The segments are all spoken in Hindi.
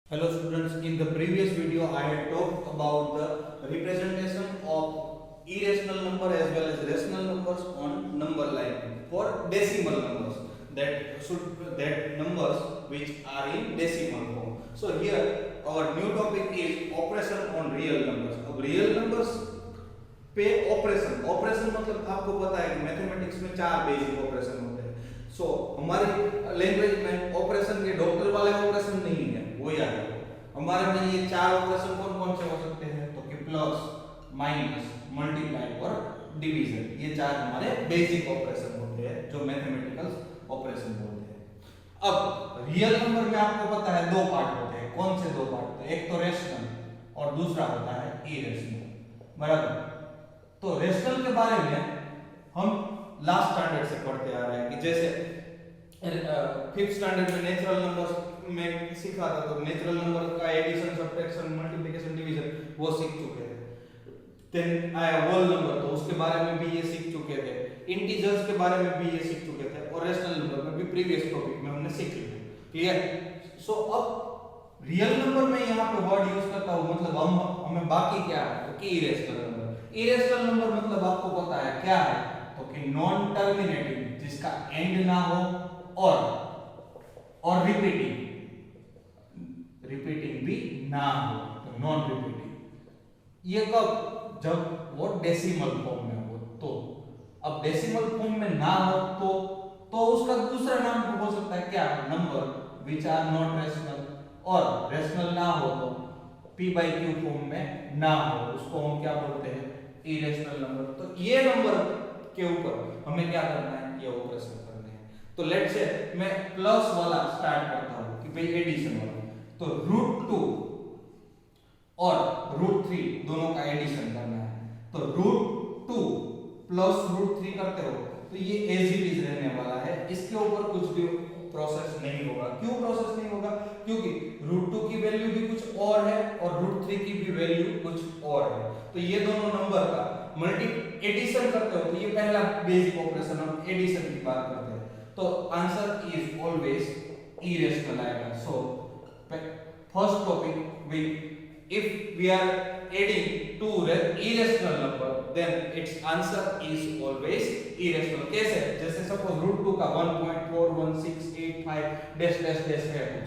Hello students, in the previous video I had talked about the representation of irrational number as well as rational numbers on number line for decimal numbers, that numbers which are in decimal form. So here our new topic is operation on real numbers. अब real numbers पे ऑपरेशन मतलब आपको पता है कि मैथमेटिक्स में चार बेसिक ऑपरेशन होते हैं. सो हमारी लैंग्वेज में ऑपरेशन के डॉक्टर वाले ऑपरेशन नहीं है, वो याद रखो. हमारे में ये चार ऑपरेशन कौन कौन से हो सकते हैं, तो कि प्लस, माइनस, मल्टीप्लाई और डिवीजन. ये चार हमारे बेसिक ऑपरेशन होते हैं जो मैथमेटिकल ऑपरेशन बोलते हैं. अब रियल नंबर में आपको पता है दो पार्ट होते हैं. कौन से दो पार्ट? तो एक तो रेशनल और दूसरा होता है इरेशनल. बराबर. तो रेशनल के बारे में हम लास्ट स्टैंडर्ड से पढ़ते आ रहे हैं कि जैसे फिफ्थ स्टैंडर्ड में नेचुरल नंबर्स में सीखा था, तो नेचुरल नंबर का एडिशन, सब्ट्रैक्शन, मल्टीप्लिकेशन, डिवीजन वो सीख चुके थे. देन आया होल नंबर, तो उसके बारे में भी ये सीख चुके थे. इंटीजर्स के बारे में भी ये सीख चुके थे और रेशनल नंबर में भी प्रीवियस टॉपिक में हमने सीख लिया. क्लियर? सो अब रियल नंबर में यहाँ पे वर्ड यूज करता हूँ, मतलब हमें बाकी क्या है, तो कि इरेशनल नंबर. इरेशनल नंबर मतलब आपको पता है क्या है, तो कि नॉन टर्मिनेटिंग, जिसका एंड ना हो और रिपीटिंग भी ना हो, तो नॉन रिपीटिंग. ये कब? जब वो डेसिमल फॉर्म में हो. तो अब डेसिमल फॉर्म में ना हो तो उसका दूसरा नाम हो सकता है क्या? Number which are not rational. और रेशनल ना हो तो p by q फॉर्म में ना हो, उसको हम क्या बोलते हैं? Irrational number. तो ये नंबर के ऊपर हमें क्या करना है? ये ऑपरेशन करने हैं. तो लेट्स से मैं प्लस वाला स्टार्ट करता हूं कि भाई एडिशन वाला. तो √2 और √3 दोनों का एडिशन करना है. तो √2 प्लस √3 करते हो तो ये एज इट इज रहने वाला है. इसके ऊपर कुछ भी प्रोसेस नहीं होगा. क्यों प्रोसेस नहीं होगा? क्योंकि √2 की वैल्यू भी कुछ और है और √3 की भी वैल्यू कुछ और है. तो ये दोनों नंबर का एडिशन करते हो तो ये पहला बेसिक ऑपरेशन, हम एडिशन की बात करते हैं. तो आंसर इज ऑलवेज इरेशनल आएगा. So first topic, we if we are adding two irrational number then its answer is always irrational. कैसे? जैसे सपोज √2 का 1.4168 डैश डैश डैश है कुछ.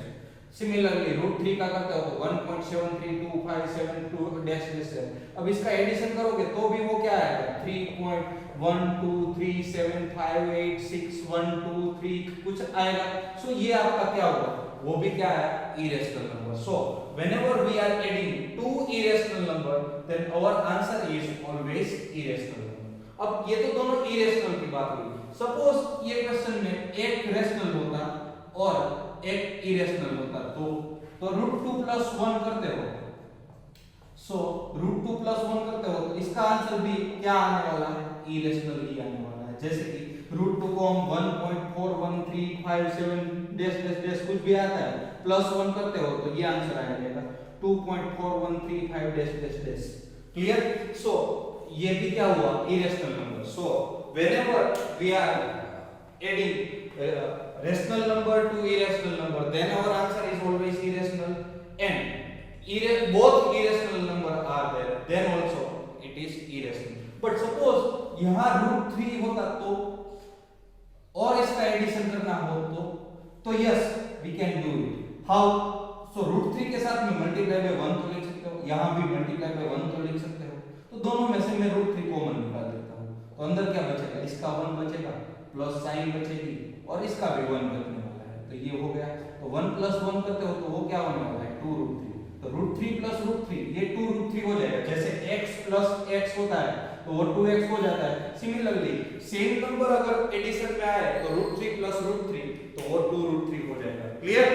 सिमिलरली √3 का करते हो तो 1.732572 डैश डैश है. अब इसका एडिशन करोगे तो भी वो क्या आएगा? 3.123758612 कुछ आएगा. सो ये आपका क्या होगा? वो भी क्या है? Irrational number. So whenever we are adding two irrational number then our answer is always irrational number. अब ये तो दोनों irrational की बात हुई. सपोज ये क्वेश्चन में एक रेशनल होता और एक irrational होता तो √2 + 1 करते हो. सो √2 + 1 करते हो तो इसका आंसर भी क्या आने वाला है? irrational ही आने वाला है. जैसे कि √2 को हम 1.41357 डैश डैश डैश कुछ भी आता है प्लस 1 करते हो तो ये आंसर आ जाएगा 2.4135 dash dash dash. Clear? So ये भी क्या हुआ? Irrational number. So whenever we are adding rational number to irrational number then our answer is always irrational, and both irrational number are there then also it is irrational. but suppose यहां √3 होता तो और इसका एडिशन करना हो तो yes we can do it. How? So √3 के साथ में मल्टीप्लाई बाय 1 तो लिख सकते हो, यहां भी मल्टीप्लाई बाय 1 तो लिख सकते हो. तो दोनों में से मैं √3 कॉमन निकाल देता हूं तो अंदर क्या बचेगा? इसका 1 बचेगा, प्लस साइन बचेगी और इसका भी 1 बचने वाला है. तो ये हो गया. तो 1 + 1 करते हो तो वो क्या होने वाला है? 2√3. तो √3 + √3 ये 2√3 हो जाएगा. जैसे x + x होता है तो वो 2x हो जाता है. सिमिलरली सेम नंबर अगर एडिशन में आए तो √3 + √3 तो वो 2√3 हो जाएगा. क्लियर?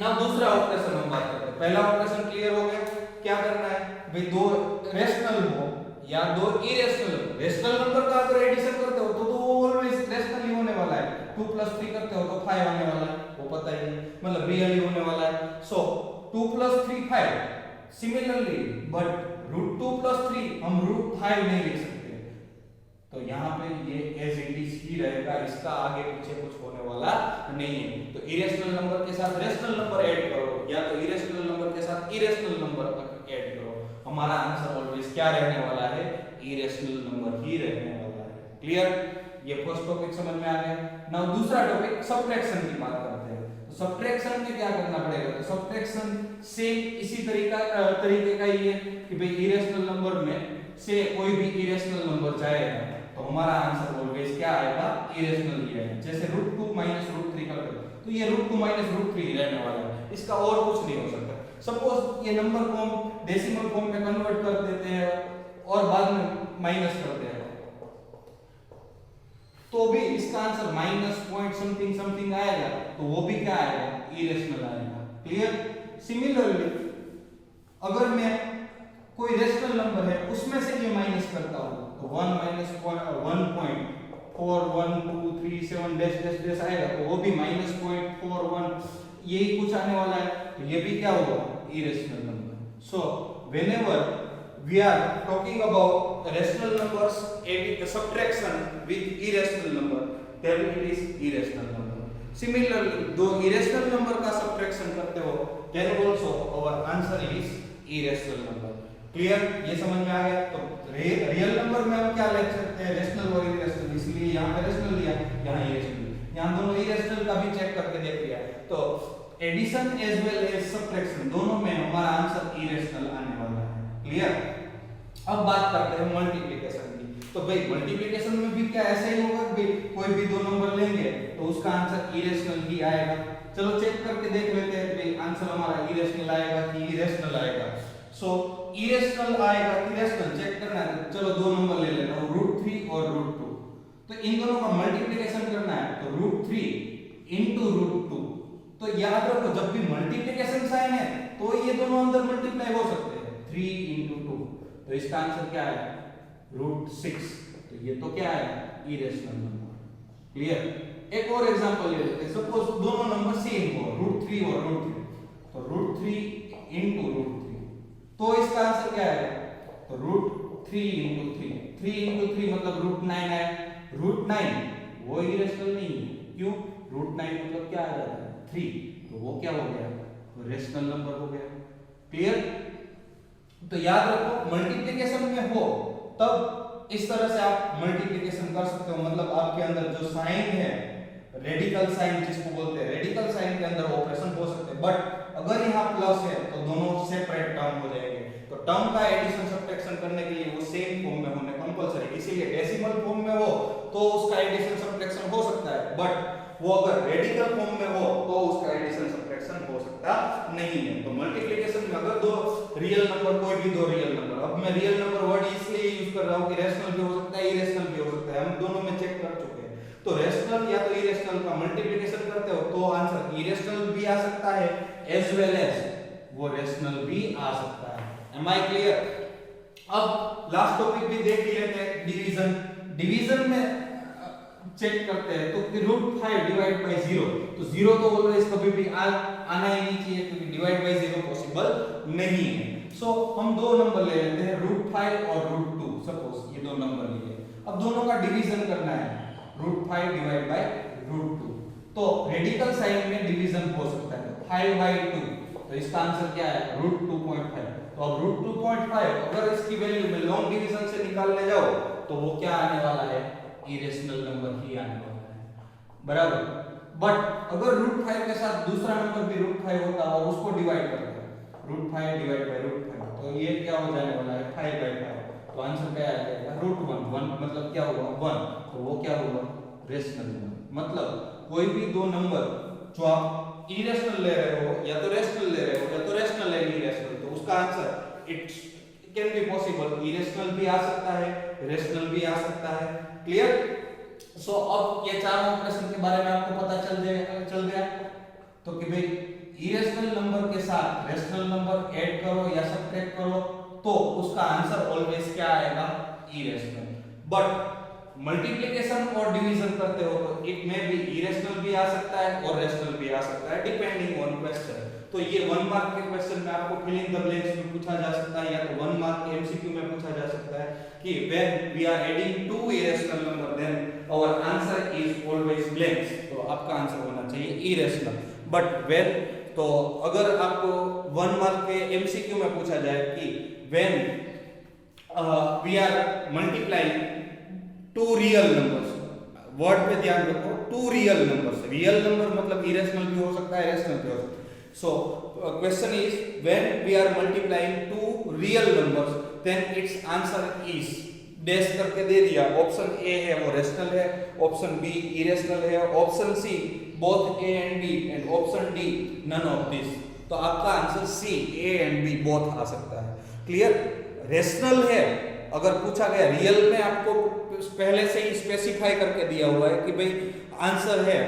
ना दूसरा ऑपरेशन हम बात करते हैं. पहला ऑपरेशन क्लियर हो गया. क्या करना है भाई? दो रेशनल हो या दो इरेशनल. रेशनल नंबर का अगर एडिशन करते हो तो वो ऑलवेज रेशनल ही होने वाला है. 2 + 3 करते हो तो 5 आने वाला है, वो पता ही है, मतलब रियल ही होने वाला है. सो 2 + 3 5. सिमिलरली बट √2 + 3 हम √5 नहीं लिख सकते. तो यहाँ पे ये एज इट इज ही रहेगा, इसका आगे पीछे कुछ होने वाला नहीं है. तो इरेशनल नंबर के साथ रेशनल नंबर ऐड करो या तो इरेशनल इरेशनल नंबर ऐड करो, हमारा आंसर ऑलवेज क्या रहने वाला है, इरेशनल नंबर ही रहने वाला है। क्लियर? ये फर्स्ट टॉपिक समझ में आ गया। नाउ दूसरा टॉपिक सब्ट्रैक्शन की बात करते हैं। तो सब्ट्रैक्शन में क्या करना पड़ेगा, तो सब्ट्रैक्शन सेम इसी तरीके का ही है कि भाई इरेशनल नंबर में से कोई भी इरेशनल नंबर जाएगा तो हमारा आंसर ऑलवेज क्या आएगा, इरेशनल ही आएगा। जैसे √2 - √3 करते हो तो ये √2 - √3 ही रहने वाला है, इसका और कुछ नहीं हो सकता। सपोज ये नंबर फॉर्म डेसिमल फॉर्म में कन्वर्ट कर देते हैं और बाद में माइनस करते हैं तो भी इसका answer minus point something something आएगा, तो वो भी क्या आएगा, इरेशनल आएगा। क्लियर? सिमिलरली अगर मैं कोई रेशनल नंबर है उसमें से ये माइनस करता हूं तो 1 - 1.4123 डैश डैश डैश आएगा, तो वो भी -0.41 यही कुछ आने वाला है, तो ये भी क्या होगा, irrational number. So whenever we are talking about rational numbers and subtraction with irrational number, then it is irrational number. Similarly, दो irrational number का subtraction करते हो then also our answer is irrational number. Clear? ये समझ में आ गया? तो रियल नंबर में हम क्या ले सकते हैं, रेशनल और इरेशनल, इसलिए यहाँ पे रेशनल लिया, यहाँ इरेशनल, यहाँ दोनों इरेशनल का भी चेक करके देख लिया। तो addition as well as subtraction दोनों में हमारा आंसर इरेशनल आने वाला है। क्लियर? अब बात करते हैं मल्टीप्लिकेशन की। तो भाई मल्टीप्लिकेशन में भी क्या ऐसा ही होगा कि कोई भी दो नंबर लेंगे तो उसका आंसर इरेशनल ही आएगा। चलो चेक करके देख लेते हैं कि आंसर हमारा इरेशनल आएगा कि इरेशनल आएगा। सो इरेशनल आएगा कि रेशनल चेक करना है। चलो दो नंबर ले लेता हूं, √3 और √2। तो इन दोनों का मल्टीप्लिकेशन करना है तो √3 * √2। तो याद रखो जब भी मल्टीप्लिकेशन साइन है तो ये दोनों अंदर मल्टीप्लाई हो सकते हैं, 3 * 2, तो इसका आंसर क्या है, √6। तो ये तो क्या है, इरेशनल नंबर। क्लियर? एक और एग्जांपल ले लेते हैं। सपोज दोनों नंबर सेम हो, √3 और √3, तो √3 * √3, तो इसका आंसर क्या है, तो √3 * 3, 3 * 3 मतलब √9 है। √9 वो इरेशनल नहीं है, क्यों, √9 मतलब क्या आ जाता है, 3, तो वो क्या हो गया, तो रेशनल नंबर हो गया। क्लियर? तो याद रखो मल्टीप्लिकेशन में हो तब इस तरह से आप मल्टीप्लिकेशन कर सकते हो, मतलब आपके अंदर जो साइन है, रेडिकल साइन जिसको बोलते हैं, रेडिकल साइन के अंदर ऑपरेशन हो सकते हैं। बट अगर यहाँ प्लस है तो दोनों सेपरेट टर्म हो जाएंगे, तो टर्म का एडिशन सब्ट्रैक्शन करने के लिए वो सेम फॉर्म में होने कंपलसरी, इसीलिए डेसिमल फॉर्म में हो तो उसका एडिशन सब्ट्रैक्शन हो सकता है, बट वो अगर रेडिकल फॉर्म में हो तो उसका एडिशन सब्ट्रैक्शन हो सकता नहीं है। तो मल्टीप्लिकेशन में अगर दो रियल नंबर, कोई भी दो रियल नंबर, अब मैं रियल नंबर वर्ड इसलिए यूज कर रहा हूं कि रेशनल भी हो सकता है, इरेशनल भी हो सकता है, हम दोनों में चेक कर चुके हैं। तो रेशनल या तो इरेशनल का मल्टीप्लिकेशन करते हो तो आंसर इरेशनल भी आ सकता है एज वेल एज वो रेशनल भी आ सकता है। Am I clear? अब लास्ट टॉपिक भी देख लेते हैं, डिवीजन। डिवीजन में चेक करते हैं तो √5 डिवाइड बाय 0, तो 0 तो ऑलवेज कभी भी आना ही नहीं चाहिए क्योंकि डिवाइड बाय 0 पॉसिबल नहीं है। सो हम दो नंबर ले लेते हैं, √5 और √2। सपोज ये दो नंबर लिए, अब दोनों का डिवीजन करना है, √5 डिवाइड बाय √2, तो रेडिकल साइन में डिवीजन हो सकता है 5/2, तो इसका आंसर क्या है, √2.5। तो अब √2.5 अगर इसकी वैल्यू में लॉन्ग डिवीजन से निकालने जाओ तो वो क्या आने वाला है, इरेशनल नंबर ही आने वाला है, बराबर। बट अगर √5 के साथ दूसरा नंबर भी √5 होता और उसको डिवाइड करते √5 डिवाइड बाय √5, तो ये क्या हो जाने वाला है, 5/5, तो आंसर क्या आ जाएगा, √1, 1 मतलब क्या हुआ, 1, तो वो क्या हुआ, रेशनल नंबर। मतलब कोई भी दो नंबर जो आप इरेशनल ले रहे हो या तो रेशनल ले रहे हो या तो रेशनल है इरेशनल, तो उसका answer it can be possible, irrational भी आ सकता है, रेशनल भी आ सकता है। क्लियर? सो अब ये चार ऑपरेशन के बारे में आपको पता चल गया तो कि भाई इरेशनल नंबर के साथ रेशनल नंबर ऐड करो या सब्ट्रैक्ट करो तो उसका आंसर ऑलवेज क्या आएगा, इरेशनल। बट मल्टीप्लिकेशन और डिवीजन करते हो तो इट में भी इरेशनल भी आ सकता है और रेशनल भी आ सकता है, डिपेंडिंग ऑन क्वेश्चन। तो ये 1 मार्क के क्वेश्चन में आपको फिल इन द ब्लैंक्स में पूछा जा सकता है या तो 1 मार्क के एमसीक्यू में पूछा जा सकता है कि when we are adding two irrational number then our answer is always blanks, तो आपका आंसर होना चाहिए इरेशनल। बट व्हेन, तो अगर आपको 1 मार्क के एमसीक्यू में पूछा जाए कि when we are multiplying two real numbers, word पे ध्यान रखो, two real numbers, real number मतलब इरेशनल भी हो सकता है, रेशनल भी हो सकता है। So question is when we are multiplying two real numbers then its answer is dash करके दे दिया, ऑप्शन ए है वो रेशनल है, ऑप्शन बी इरेशनल है, option C both A and B and option D none of this. तो आपका answer C A and B both आ सकता है। क्लियर? रेशनल है, अगर पूछा गया रियल में आपको पहले से ही स्पेसिफाई करके दिया हुआ है कि भाई आंसर है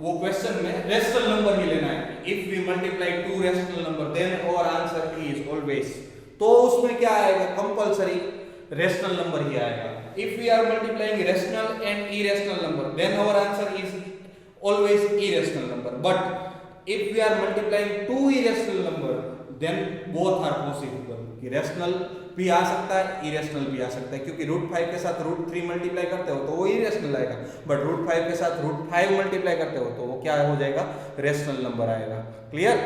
वो क्वेश्चन में रेशनल नंबर ही लेना है। If we multiply two rational number then our answer is always, तो उसमें क्या आएगा, कंपलसरी रेशनल नंबर ही आएगा। If we are multiplying rational and irrational number then our answer is always irrational number, but if we are multiplying two irrational number then both are possible, कि रेशनल भी आ सकता है, इरेशनल भी आ सकता है, क्योंकि √5 के साथ √3 मल्टीप्लाई करते हो तो वो इरेशनल आएगा, बट √5 के साथ √5 मल्टीप्लाई करते हो तो वो क्या हो जाएगा, रेशनल नंबर आएगा। क्लियर?